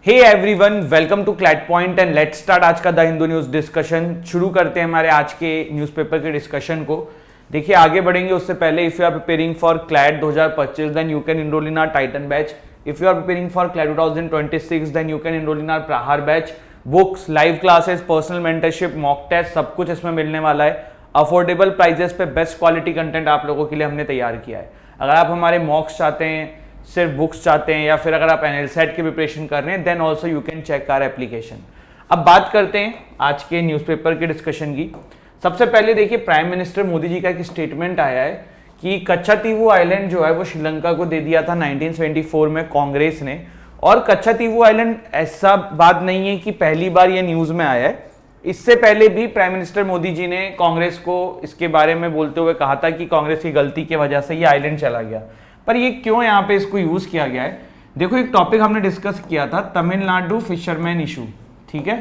Hey everyone, welcome to CLAT point and let's start आज का the Hindu news discussion. शुरू करते हैं हमारे आज के न्यूज़पेपर के डिस्कशन को। देखिए, आगे बढ़ेंगे उससे पहले if you are preparing for CLAT 2025 then you can enrol in our Titan batch. If you are preparing for CLAT 2026 then you can enrol in our Prahaar batch. Books, live classes, personal mentorship, mock test, सब कुछ इसमें मिलने वाला है। Affordable prices पे best quality content आप लोगों के लिए हमने तैयार किया है। अगर आप हमारे मॉक्स चाहते हैं, सिर्फ बुक्स चाहते हैं, या फिर अगर आप एनएलसेट की प्रिपरेशन कर रहे हैं, then also you can check our application. अब बात करते हैं आज के न्यूज़पेपर के डिस्कशन की। सबसे पहले देखिए, प्राइम मिनिस्टर मोदी जी का एक स्टेटमेंट आया है कि कच्छातीवू आइलैंड जो है वो श्रीलंका को दे दिया था 1974 में कांग्रेस ने। और कच्छातीवू आइलैंड ऐसा बात नहीं है कि पहली बार ये न्यूज़ में आया है, इससे पहले भी प्राइम मिनिस्टर मोदी जी ने कांग्रेस को इसके बारे में बोलते हुए कहा था कि कांग्रेस की गलती की वजह से ये आइलैंड चला गया। पर ये क्यों यहाँ पे इसको यूज किया गया है? देखो, एक टॉपिक हमने डिस्कस किया था, तमिलनाडु फिशरमैन इशू। ठीक है,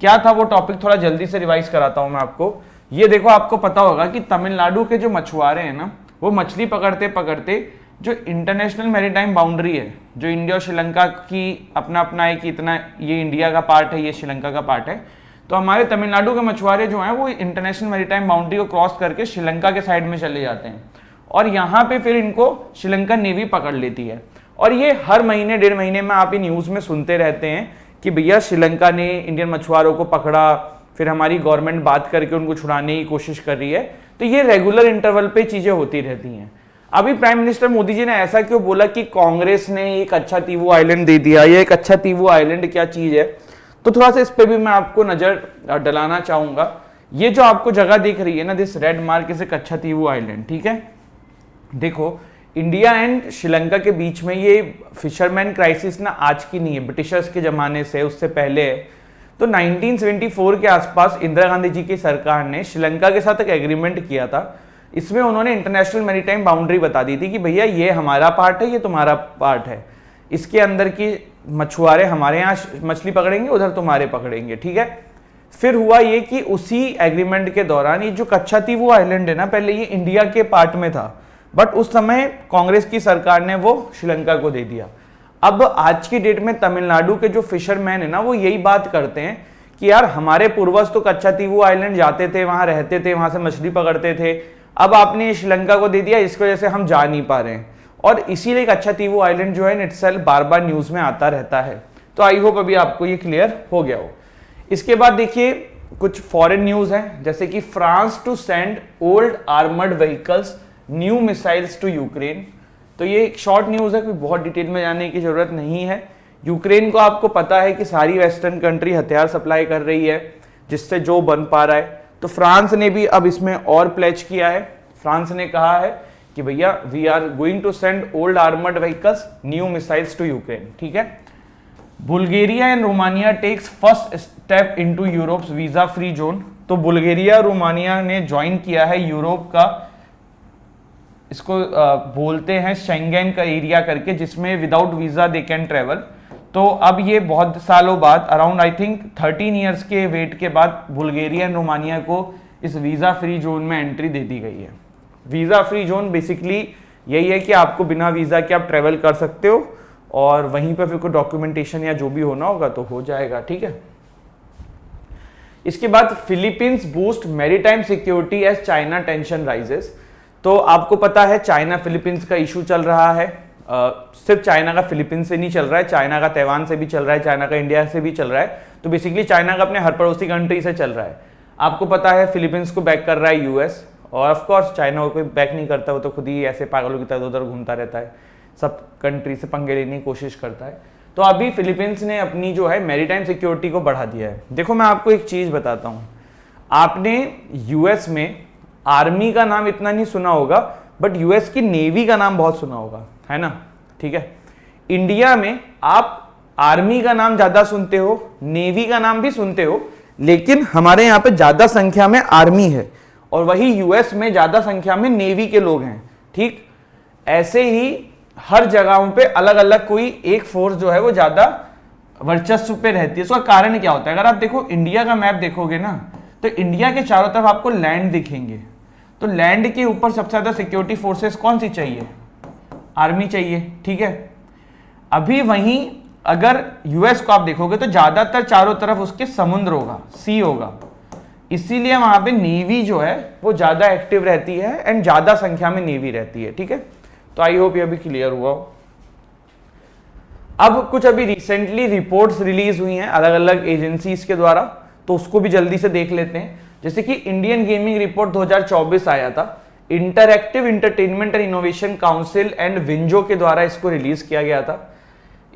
क्या था वो टॉपिक? थोड़ा जल्दी से रिवाइज कराता हूं मैं आपको। ये देखो, आपको पता होगा कि तमिलनाडु के जो मछुआरे हैं ना, वो मछली पकड़ते पकड़ते जो इंटरनेशनल मैरीटाइम बाउंड्री है, जो इंडिया और श्रीलंका की अपना अपना है कि इतना ये इंडिया का पार्ट है, ये श्रीलंका का पार्ट है, तो हमारे तमिलनाडु के मछुआरे जो हैं वो इंटरनेशनल मैरीटाइम बाउंड्री को क्रॉस करके श्रीलंका के साइड में चले जाते हैं और यहाँ पे फिर इनको श्रीलंका नेवी पकड़ लेती है। और ये हर महीने डेढ़ महीने में आप ये न्यूज़ में सुनते रहते हैं कि भैया श्रीलंका ने इंडियन मछुआरों को पकड़ा, फिर हमारी गवर्नमेंट बात करके उनको छुड़ाने की कोशिश कर रही है। तो ये रेगुलर इंटरवल पे चीज़ें होती रहती हैं। अभी प्राइम मिनिस्टर मोदी जी ने ऐसा क्यों बोला कि कांग्रेस ने एक कच्छातीवू आइलैंड दे दिया? ये कच्छातीवू आइलैंड क्या चीज़ है? तो थोड़ा सा इस पर भी मैं आपको नज़र डलाना चाहूँगा। ये जो आपको जगह दिख रही है ना, this red mark is Kachchatheevu island. ठीक है, देखो, इंडिया एंड श्रीलंका के बीच में ये फिशरमैन क्राइसिस ना आज की नहीं है, ब्रिटिशर्स के ज़माने से, उससे पहले है। तो 1974 के आसपास इंदिरा गांधी जी की सरकार ने श्रीलंका के साथ एक एग्रीमेंट किया था। इसमें उन्होंने इंटरनेशनल मैरीटाइम बाउंड्री बता दी थी कि भैया ये हमारा पार्ट है, ये तुम्हारा पार्ट है, इसके अंदर की मछुआरे हमारे यहाँ मछली पकड़ेंगे, उधर तुम्हारे पकड़ेंगे। ठीक है, फिर हुआ ये कि उसी एग्रीमेंट के दौरान ये जो कच्छातीवू आइलैंड है ना, पहले ये इंडिया के पार्ट में था, बट उस समय कांग्रेस की सरकार ने वो श्रीलंका को दे दिया। अब आज की डेट में तमिलनाडु के जो फिशरमैन है ना, वो यही बात करते हैं कि यार हमारे पूर्वज तो कच्छातीवू आइलैंड जाते थे, वहां रहते थे, वहां से मछली पकड़ते थे, अब आपने श्रीलंका को दे दिया, इसकी वजह से हम जा नहीं पा रहे हैं। और इसीलिए कच्छातीवू आइलैंड जो है इटसेल्फ बार बार न्यूज में आता रहता है। तो आई होप अभी आपको ये क्लियर हो गया हो। इसके बाद देखिए, कुछ फॉरेन न्यूज है, जैसे कि France to send old armoured vehicles, new missiles to Ukraine. तो ये एक शॉर्ट न्यूज़ है, कोई बहुत डिटेल में जाने की जरूरत नहीं है। यूक्रेन को आपको पता है कि सारी वेस्टर्न कंट्री हथियार सप्लाई कर रही है, जिससे जो बन पा रहा है। तो फ्रांस ने भी अब इसमें और प्लेज किया है। फ्रांस ने कहा है कि भैया we are going to send old armoured vehicles, new missiles to Ukraine. ठीक है, Bulgaria and Romania takes first step into Europe's visa free zone. तो बुल्गारिया रोमानिया ने ज्वाइन किया है यूरोप का, इसको बोलते हैं शेंगेन का एरिया करके, जिसमें without visa they can travel. तो अब ये बहुत सालों बाद, अराउंड आई थिंक 13 ईयर्स के वेट के बाद, बुल्गारिया एंड रोमानिया को इस वीजा फ्री जोन में एंट्री दे दी गई है। वीजा फ्री जोन बेसिकली यही है कि आपको बिना वीजा के आप ट्रेवल कर सकते हो और वहीं पर फिर कोई डॉक्यूमेंटेशन या जो भी होना होगा तो हो जाएगा। ठीक है, इसके बाद Philippines boost maritime security as China tension rises. तो आपको पता है चाइना फिलीपींस का इशू चल रहा है। सिर्फ चाइना का फिलीपींस से नहीं चल रहा है, चाइना का ताइवान से भी चल रहा है, चाइना का इंडिया से भी चल रहा है। तो बेसिकली चाइना का अपने हर पड़ोसी कंट्री से चल रहा है। आपको पता है फिलीपींस को बैक कर रहा है यूएस, और ऑफ कोर्स चाइना को कोई बैक नहीं करता, वो तो खुद ही ऐसे पागलों की तरह उधर घूमता रहता है, सब कंट्री से पंगे लेने की कोशिश करता है। तो अभी फिलीपींस ने अपनी जो है मैरीटाइम सिक्योरिटी को बढ़ा दिया है। देखो, मैं आपको एक चीज़ बताता हूँ, आपने यूएस में आर्मी का नाम इतना नहीं सुना होगा, बट यूएस की नेवी का नाम बहुत सुना होगा, है ना? ठीक है, इंडिया में आप आर्मी का नाम ज्यादा सुनते हो, नेवी का नाम भी सुनते हो, लेकिन हमारे यहाँ पे ज्यादा संख्या में आर्मी है और वही यूएस में ज्यादा संख्या में नेवी के लोग हैं। ठीक, ऐसे ही हर जगहों पे अलग अलग कोई एक फोर्स जो है वो ज्यादा वर्चस्व पे रहती है। इसका कारण क्या होता है? अगर आप देखो इंडिया का मैप देखोगे ना, तो इंडिया के चारों तरफ आपको लैंड दिखेंगे। तो लैंड के ऊपर सबसे ज्यादा सिक्योरिटी फोर्सेस कौन सी चाहिए? आर्मी चाहिए। ठीक है, अभी वहीं अगर यूएस को आप देखोगे तो ज्यादातर चारों तरफ उसके समुद्र होगा, सी होगा, इसीलिए वहां पे नेवी जो है वो ज्यादा एक्टिव रहती है एंड ज्यादा संख्या में नेवी रहती है। ठीक है, तो आई होप ये भी क्लियर हुआ हो। अब कुछ अभी रिसेंटली रिपोर्ट्स रिलीज हुई हैं अलग अलग एजेंसीज के द्वारा, तो उसको भी जल्दी से देख लेते हैं। जैसे कि इंडियन गेमिंग रिपोर्ट 2024 आया था, interactive entertainment and innovation council and WinZO के द्वारा इसको रिलीज किया गया था।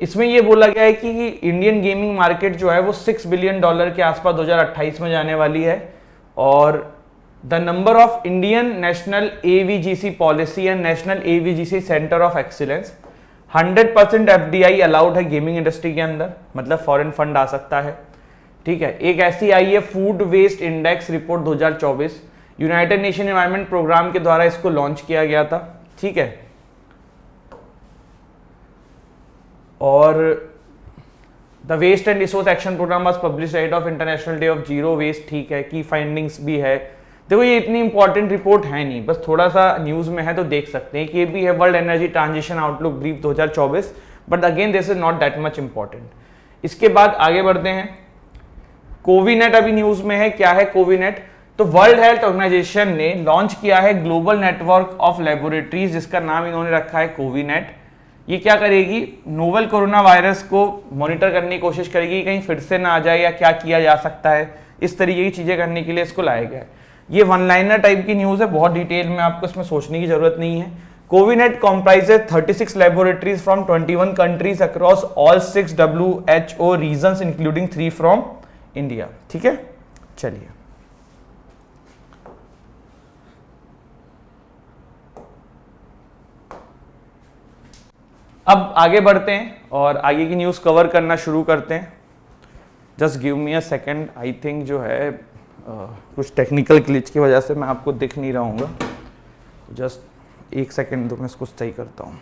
इसमें यह बोला गया है कि इंडियन गेमिंग मार्केट जो है वो $6 बिलियन के आसपास 2028 में जाने वाली है, और the number of Indian national AVGC policy and national AVGC centre of excellence, 100% FDI allowed है गेमिंग इंडस्ट्री के अंदर, मतलब फॉरेन फंड आ सकता है। ठीक है, एक ऐसी आई है food waste index report 2024, United Nation Environment Programme के द्वारा इसको लॉन्च किया गया था। ठीक है, और the waste and resource action programme was publish at of international day of zero waste. ठीक है, की फाइंडिंग्स भी है। देखो ये इतनी इंपॉर्टेंट रिपोर्ट है नहीं, बस थोड़ा सा न्यूज में है तो देख सकते हैं कि ये भी है world energy transition outlook brief 2024, but again this is not that much important. इसके बाद आगे बढ़ते हैं, कोविनेट अभी न्यूज में है। क्या है कोविनेट? तो वर्ल्ड हेल्थ ऑर्गेनाइजेशन ने लॉन्च किया है ग्लोबल नेटवर्क ऑफ लेबोरेटरीज, जिसका नाम इन्होंने रखा है कोविनेट। ये क्या करेगी? नोवेल कोरोना वायरस को मॉनिटर करने की कोशिश करेगी, कहीं फिर से ना आ जाए या क्या किया जा सकता है, इस तरीके की चीजें करने के लिए इसको लाया गया है। ये वन लाइनर टाइप की न्यूज है, बहुत डिटेल में आपको इसमें सोचने की जरूरत नहीं है। कोविनेट comprises 36 laboratories from 21 countries across all 6 WHO regions including 3 from India। ठीक है, चलिए अब आगे बढ़ते हैं और आगे की न्यूज कवर करना शुरू करते हैं। Just give me a second, I think जो है कुछ टेक्निकल ग्लिच की वजह से मैं आपको दिख नहीं रहा हूँ, जस्ट एक सेकेंड दो, मैं इसको सही करता हूँ।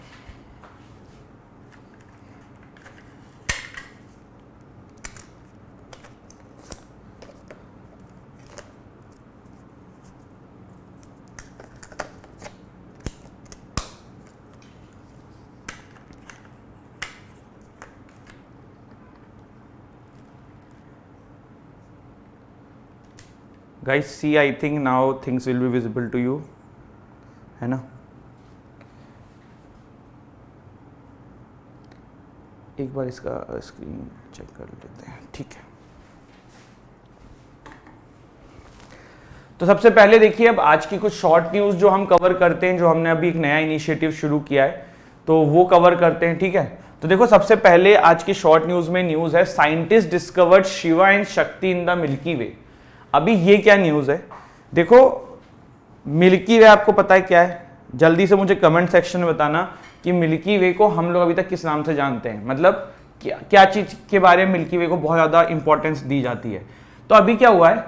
Guys, see, I think now things will be visible to you, है ना? एक बार इसका स्क्रीन चेक कर लेते हैं। ठीक है, तो सबसे पहले देखिए, अब आज की कुछ शॉर्ट न्यूज जो हम कवर करते हैं, जो हमने अभी एक नया इनिशिएटिव शुरू किया है, तो वो कवर करते हैं। ठीक है, तो देखो सबसे पहले आज की शॉर्ट न्यूज में न्यूज है, scientist discovered Shiva and Shakti in the milky वे। अभी ये क्या न्यूज है? देखो मिल्की वे आपको पता है क्या है? जल्दी से मुझे कमेंट सेक्शन में बताना कि मिल्की वे को हम लोग अभी तक किस नाम से जानते हैं, मतलब क्या चीज के बारे में मिल्की वे को बहुत ज्यादा इंपॉर्टेंस दी जाती है। तो अभी क्या हुआ है,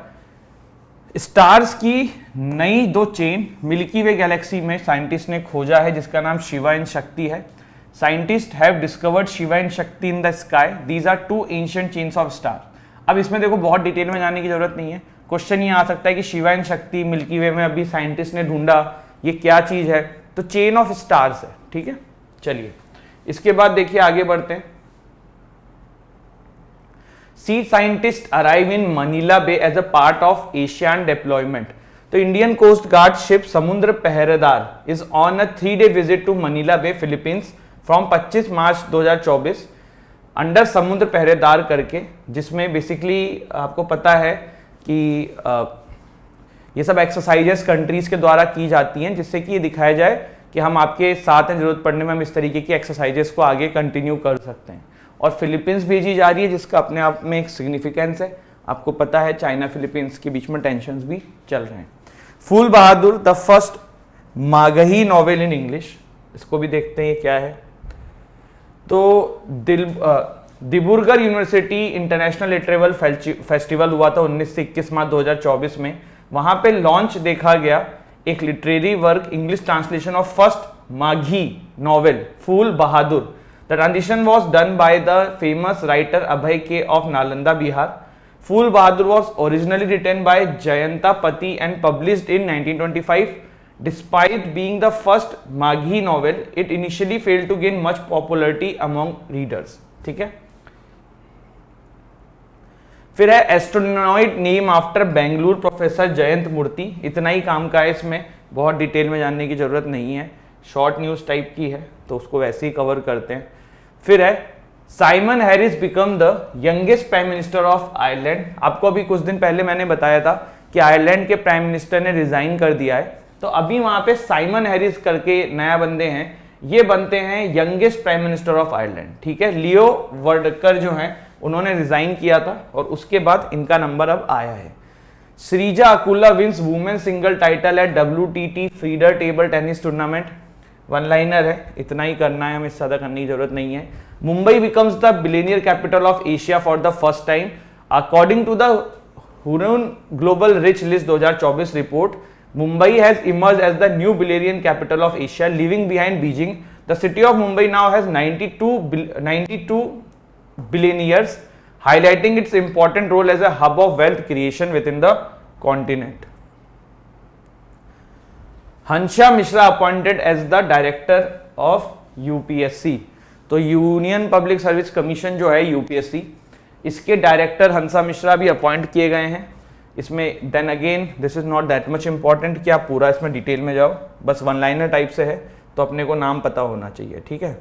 स्टार्स की नई 2 चेन मिल्की वे गैलेक्सी में साइंटिस्ट ने खोजा है, जिसका नाम शिवा एंड शक्ति है। Scientist have discovered Shiva and Shakti in the sky, these are 2 ancient chains of star. अब इसमें देखो बहुत डिटेल में जाने की जरूरत नहीं है, क्वेश्चन ये आ सकता है कि शिवा एंड शक्ति मिल्की वे में अभी साइंटिस्ट ने ढूंढा, ये क्या चीज है? तो चेन ऑफ स्टार्स है। ठीक है, चलिए इसके बाद देखिए आगे बढ़ते हैं। Sea scientist arrive in Manila bay as a part of ASEAN deployment. तो Indian coast guard ship Samudra Paheredar is on a 3-day visit to Manila bay Philippines from 25 March 2024 under Samudra Paheredar करके, जिसमें बेसिकली आपको पता है कि ये सब एक्सरसाइजेस कंट्रीज के द्वारा की जाती हैं, जिससे कि ये दिखाया जाए कि हम आपके साथ हैं, जरूरत पड़ने में हम इस तरीके की एक्सरसाइजेस को आगे कंटिन्यू कर सकते हैं। और फिलीपींस भेजी जा रही है, जिसका अपने आप में एक सिग्निफिकेंस है। आपको पता है चाइना फिलीपींस के बीच में टेंशंस भी चल रहे हैं। Phool Bahadur the first Magahi novel in English, इसको भी देखते हैं क्या है। तो Dibrugarh university international literature festival हुआ था 19 से 21 मार्च 2024 में। वहां पे लॉन्च देखा गया एक literary work, English translation of first Magahi novel Phool Bahadur. The translation was done by the famous writer Abhay K of Nalanda Bihar. Phool Bahadur was originally written by Jayanta Pati and published in 1925। Despite being the first Maghi novel, it initially failed to gain much popularity among readers। ठीक है, फिर है asteroid name after Bengaluru professor Jayant Murthy. इतना ही काम का है, इसमें बहुत डिटेल में जानने की जरूरत नहीं है, शॉर्ट न्यूज टाइप की है तो उसको वैसे ही कवर करते हैं। फिर है Simon Harris become the youngest prime minister of Ireland. आपको अभी कुछ दिन पहले मैंने बताया था कि आयरलैंड के प्राइम मिनिस्टर ने रिजाइन कर दिया है, तो अभी वहां पे साइमन हैरिस करके नया बंदे हैं, ये बनते हैं youngest prime minister of Ireland. ठीक है, लियो वर्डकर जो हैं उन्होंने रिजाइन किया था और उसके बाद इनका नंबर अब आया है। Sreeja Akula wins women single title at WTT feeder table tennis tournament. One liner है, इतना ही करना है, हमें ज्यादा करने की जरूरत नहीं है। Mumbai becomes the billionaire capital of Asia for the first time according to the Hurun global rich list 2024 report. Mumbai has emerged as the new billion capital of Asia, leaving behind Beijing. The city of Mumbai now has 92 billionaires, highlighting its important role as a hub of wealth creation within the continent. Hansha Mishra appointed as the director of UPSC. तो union public service commission जो है UPSC, इसके director हंसा मिश्रा भी appoint किए गए हैं। इसमें then again this is not that much important कि आप पूरा इसमें डिटेल में जाओ, बस वन लाइनर टाइप से है तो अपने को नाम पता होना चाहिए। ठीक है,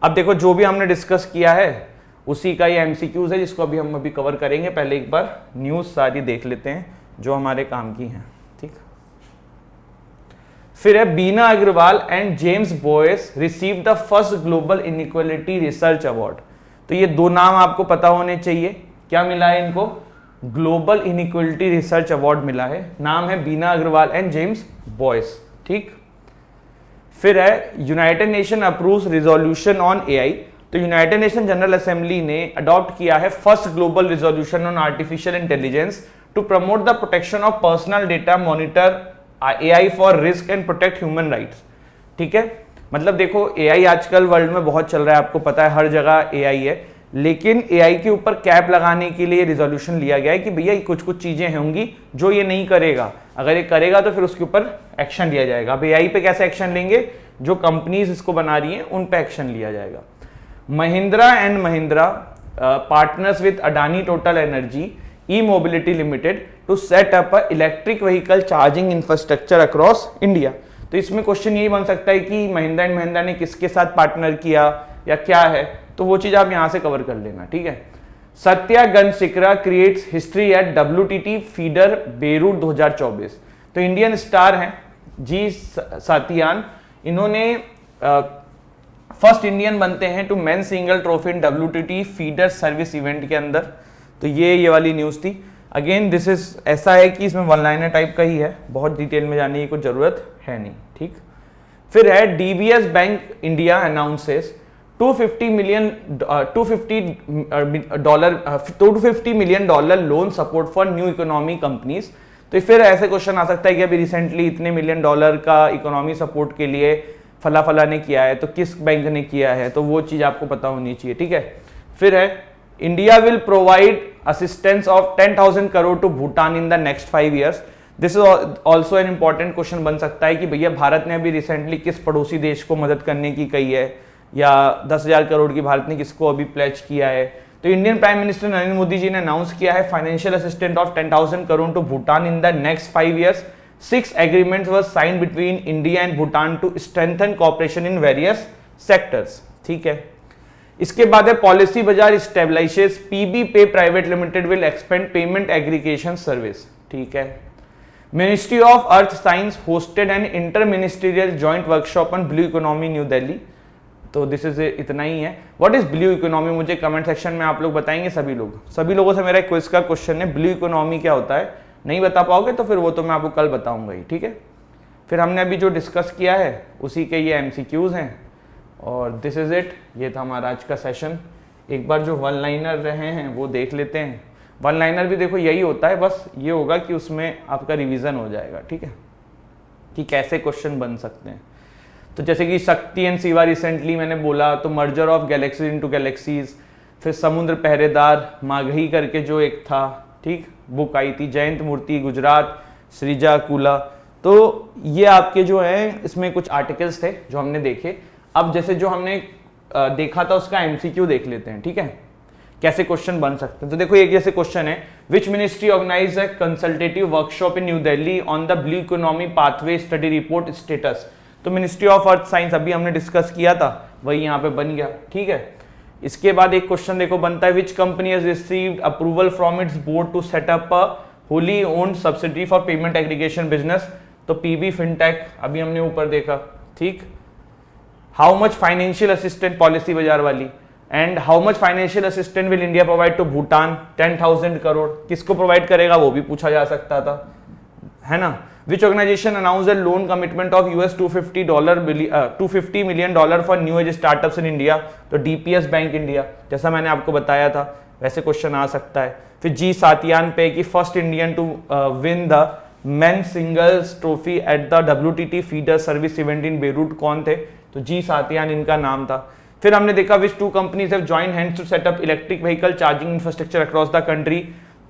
अब देखो जो भी हमने डिस्कस किया है उसी का ये MCQs है जिसको अभी हम अभी कवर करेंगे। पहले एक बार न्यूज सारी देख लेते हैं जो हमारे काम की हैं। ठीक, फिर है Bina Agarwal and James Boyce receive the first global inequality research award. तो ये दो नाम आपको पता होने चाहिए, क्या मिला है इनको, ग्लोबल इनइक्वालिटी रिसर्च अवार्ड मिला है। नाम है Bina Agarwal and James Boyce. ठीक, फिर है United Nation approves resolution on AI। तो यूनाइटेड नेशन जनरल असेंबली ने अडॉप्ट किया है first global resolution on artificial intelligence to promote the protection of personal data, monitor AI for risk and protect human rights. ठीक है, मतलब देखो AI आजकल world में बहुत चल रहा है, आपको पता है हर जगह AI है, लेकिन AI के ऊपर कैप लगाने के लिए रिजोल्यूशन लिया गया है कि भैया कुछ कुछ चीजें होंगी जो ये नहीं करेगा, अगर ये करेगा तो फिर उसके ऊपर एक्शन लिया जाएगा। अब AI पे कैसे एक्शन लेंगे, जो कंपनीज इसको बना रही हैं उन पे एक्शन लिया जाएगा। Mahindra and Mahindra partners with Adani Total energy E mobility limited to set up a electric vehicle charging infrastructure across India. तो इसमें क्वेश्चन यही बन सकता है कि महिंद्रा एंड महिंद्रा ने किसके साथ पार्टनर किया या क्या है, तो वो चीज आप यहां से कवर कर लेना। ठीक है, Sathiyan Gnanasekaran creates history at WTT feeder Beirut 2024। तो इंडियन स्टार हैं जी सातियान, इन्होंने फर्स्ट इंडियन बनते हैं to men single trophy in WTT feeder service event के अंदर। तो ये वाली न्यूज थी। अगेन दिस इज ऐसा है कि इसमें वन लाइनर टाइप का ही है, बहुत डिटेल में जाने की कोई जरूरत है नहीं। ठीक, फिर है DBS bank India announces $250 million loan support for new economy companies. तो फिर ऐसे क्वेश्चन आ सकता है कि अभी रिसेंटली इतने $1 मिलियन का इकोनॉमी सपोर्ट के लिए फला फला ने किया है, तो किस बैंक ने किया है, तो वो चीज आपको पता होनी चाहिए। ठीक है, फिर है India will provide assistance of 10,000 crore to Bhutan in the next 5 years। This is also an important question बन सकता है कि भैया भारत ने अभी रिसेंटली किस पड़ोसी देश को मदद करने की कही है, या 10,000 करोड़ की भारत ने किसको अभी प्लेज किया है। तो Indian prime minister Narendra Modi ji ने अनाउंस किया है financial assistant of 10,000 crore to Bhutan in the next 5 years। 6 agreements were signed between India and Bhutan to strengthen cooperation in various sectors. ठीक है, इसके बाद है Policybazaar stabilises PB pay private limited will expand payment aggregation service. ठीक है, ministry of earth science hosted an inter ministerial joint workshop on blue economy new Delhi. तो this is इतना ही है। व्हाट इज ब्लू इकोनॉमी, मुझे comment section में आप लोग बताएंगे। सभी लोगों से मेरा क्विज का क्वेश्चन है, ब्लू इकोनॉमी क्या होता है, नहीं बता पाओगे तो फिर वो तो मैं आपको कल बताऊंगा ही। ठीक है, फिर हमने अभी जो डिस्कस किया है उसी के ये MCQs हैं और दिस इज इट। ये था हमारा आज का सेशन। एक बार जो वन लाइनर रहे हैं वो देख लेते हैं। वन लाइनर भी देखो यही होता है, बस ये होगा कि उसमें आपका रिवीजन हो जाएगा। ठीक है, कि कैसे क्वेश्चन बन सकते हैं। तो जैसे कि शक्ति एंड शिवा रिसेंटली मैंने बोला, तो merger of galaxies into galaxies, फिर समुद्र पहरेदार माघई करके जो एक था, ठीक, बुक आई थी, जयंत मूर्ति गुजरात, श्रीजा कूला। तो ये आपके जो है इसमें कुछ आर्टिकल्स थे जो हमने देखे। अब जैसे जो हमने देखा था उसका MCQ देख लेते हैं। ठीक है, कैसे क्वेश्चन बन सकते हैं। तो देखो एक जैसे क्वेश्चन है, which ministry organize a consultative workshop in New Delhi on the blue economy pathway study report status. तो मिनिस्ट्री ऑफ अर्थ साइंस अभी हमने डिस्कस किया था, वही यहाँ पे बन गया, ठीक है। इसके बाद एक क्वेश्चन देखो बनता है, which company has received approval from its board to set up a wholly owned subsidy for payment aggregation business. तो पीबी फिनटेक अभी हमने ऊपर देखा, ठीक। How much financial assistant, Policybazaar वाली, and how much financial assistant will India provide to Bhutan, 10,000 crore, किसको provide करेगा वो भी पूछा जा सकता था, है ना। Which organisation announce a loan commitment of $250 million for new age startups in India. तो डीपीएस बैंक इंडिया, जैसा मैंने आपको बताया था वैसे क्वेश्चन आ सकता है। फिर जी सातियान पे की first Indian to win the men singles trophy at the WTT feeder service event in Beirut, कौन थे? तो जी सातियान इनका नाम था। फिर हमने देखा which two companies have joined hands to set up electric vehicle charging infrastructure across the country.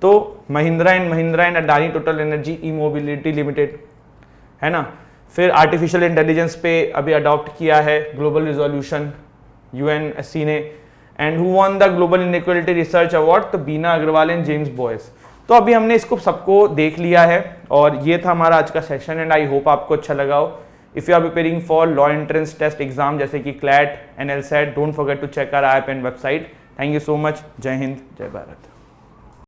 तो Mahindra and Adani Total energy E mobility limited, है ना। फिर आर्टिफिशियल इंटेलिजेंस पे अभी अडॉप्ट किया है ग्लोबल रिजोल्यूशन UNSC ने। And who won the global inequality research award? तो बीना अग्रवाल एंड जेम्स बॉयस। तो अभी हमने इसको सबको देख लिया है और ये था हमारा आज का सेशन एंड आई होप आपको अच्छा लगा हो। If you are preparing for law entrance test exam जैसे कि CLAT and LSAT, don't forget to check our app and website. Thank you so much. Jai Hind, जय भारत।